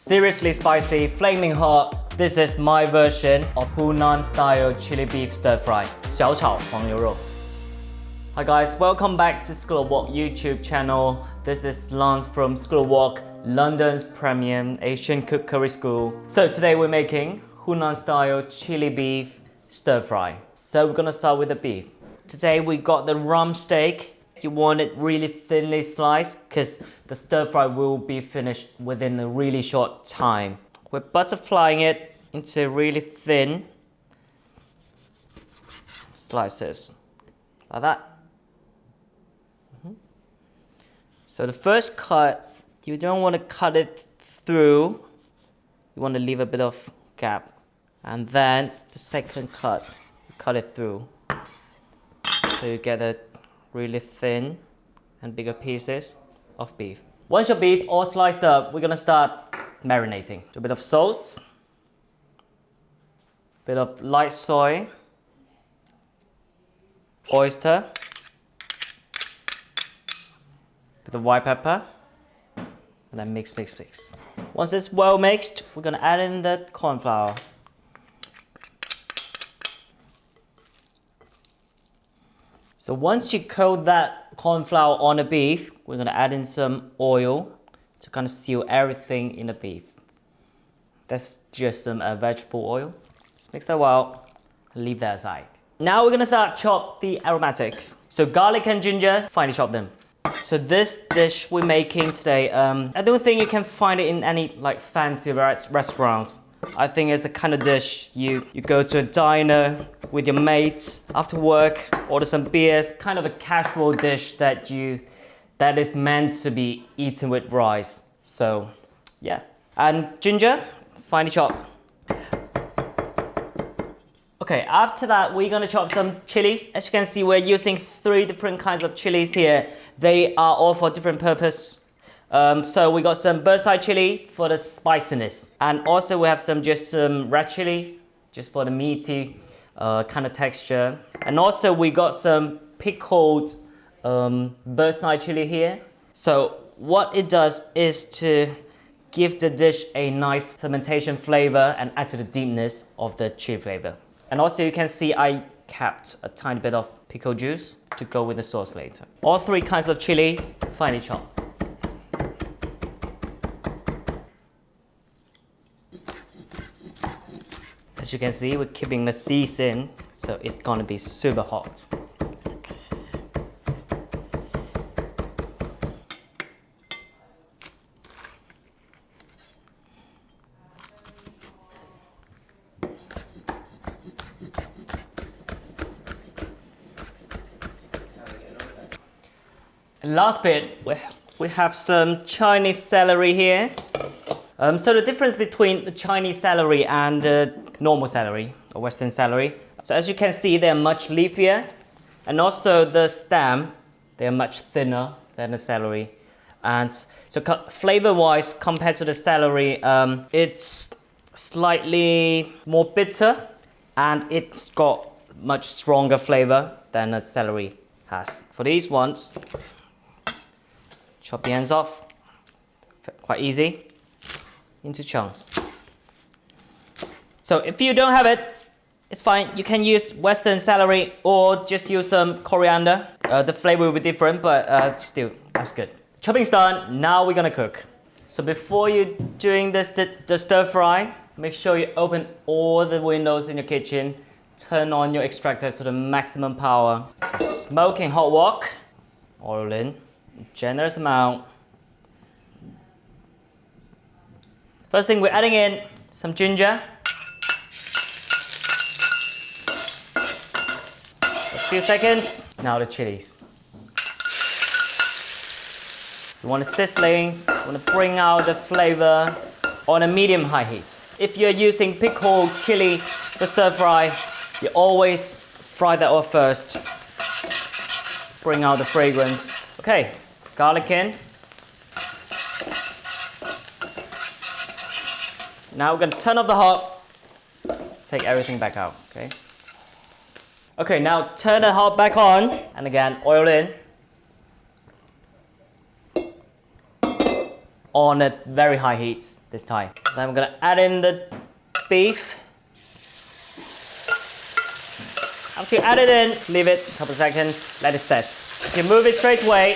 Seriously spicy, flaming hot. This is my version of Hunan Style Chilli Beef Stir Fry, 小炒黄牛肉. Hi guys, welcome back to School of Wok YouTube channel. This is Lance from School of Wok, London's premium Asian cookery school. So today we're making Hunan Style Chilli Beef Stir Fry. So we're gonna start with the beef. Today we got the rump steak. You want it really thinly sliced because the stir fry will be finished within a really short time. We're butterflying it into really thin slices, like that. So the first cut, you don't want to cut it through. You want to leave a bit of gap. And then the second cut, you cut it through. So you get a really thin and bigger pieces of beef. Once your beef all sliced up, we're gonna start marinating. So a bit of salt, bit of light soy, oyster, bit of white pepper, and then mix. Once it's well mixed, we're gonna add in the cornflour. So once you coat that cornflour on the beef, we're gonna add in some oil to kind of seal everything in the beef. That's just some vegetable oil. Just mix that well and leave that aside. Now we're gonna start chop the aromatics. So garlic and ginger, finely chop them. So this dish we're making today, I don't think you can find it in any like fancy restaurants. I think it's a kind of dish you go to a diner with your mates after work, order some beers, kind of a casual dish that is meant to be eaten with rice. So yeah. And ginger, finely chopped. Okay, after that we're gonna chop some chilies. As you can see, we're using 3 different kinds of chilies here. They are all for different purpose. So we got some bird's eye chili for the spiciness, and also we have some red chili just for the meaty kind of texture, and also we got some pickled bird's eye chili here. So what it does is to give the dish a nice fermentation flavor and add to the deepness of the chili flavor. And also you can see I kept a tiny bit of pickle juice to go with the sauce later. All 3 kinds of chilies, finely chopped. As you can see, we're keeping the seeds in, so it's gonna be super hot. And last bit, we have some Chinese celery here. So the difference between the Chinese celery and normal celery or Western celery. So as you can see, they're much leafier, and also the stem, they're much thinner than the celery. And so flavor-wise, compared to the celery, it's slightly more bitter, and it's got much stronger flavor than the celery has. For these ones, chop the ends off, quite easy, into chunks. So if you don't have it, it's fine. You can use Western celery or just use some coriander. The flavor will be different, but still, that's good. Chopping's done. Now we're gonna cook. So before you're doing this, the stir fry, make sure you open all the windows in your kitchen. Turn on your extractor to the maximum power. So smoking hot wok, oil in, generous amount. First thing, we're adding in some ginger. A few seconds. Now the chilies. You want it sizzling, you want to bring out the flavor on a medium-high heat. If you're using pickled chili for stir fry, you always fry that off first. Bring out the fragrance. Okay, garlic in. Now we're going to turn off the hot, take everything back out, okay? Okay, now turn the hot back on, and again, oil in. on a very high heat this time. Then I'm gonna add in the beef. After you add it in, leave it a couple seconds, let it set. If you move it straight away,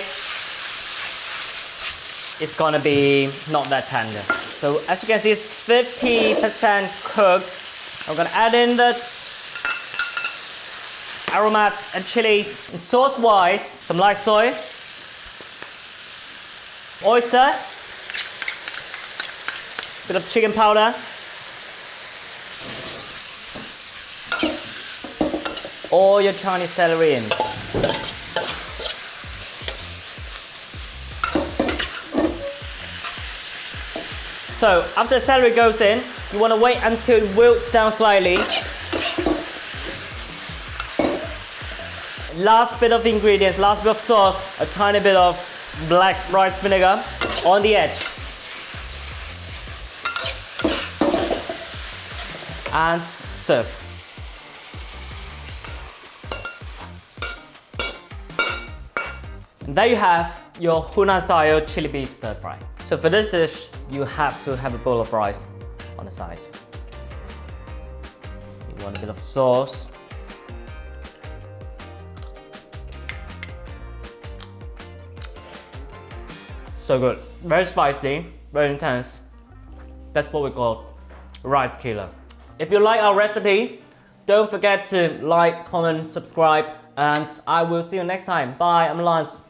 it's gonna be not that tender. So as you can see, it's 50% cooked. I'm gonna add in the aromatics and chilies. And sauce-wise, some light soy, oyster, bit of chicken powder, all your Chinese celery in. So after the celery goes in, you want to wait until it wilts down slightly. Last bit of ingredients, last bit of sauce, a tiny bit of black rice vinegar on the edge. And serve. And there you have your Hunan Style Chilli Beef stir fry. So for this dish, you have to have a bowl of rice on the side. You want a bit of sauce. So good, very spicy, very intense. That's what we call rice killer. If you like our recipe, don't forget to like, comment, subscribe, and I will see you next time. Bye, I'm Lance.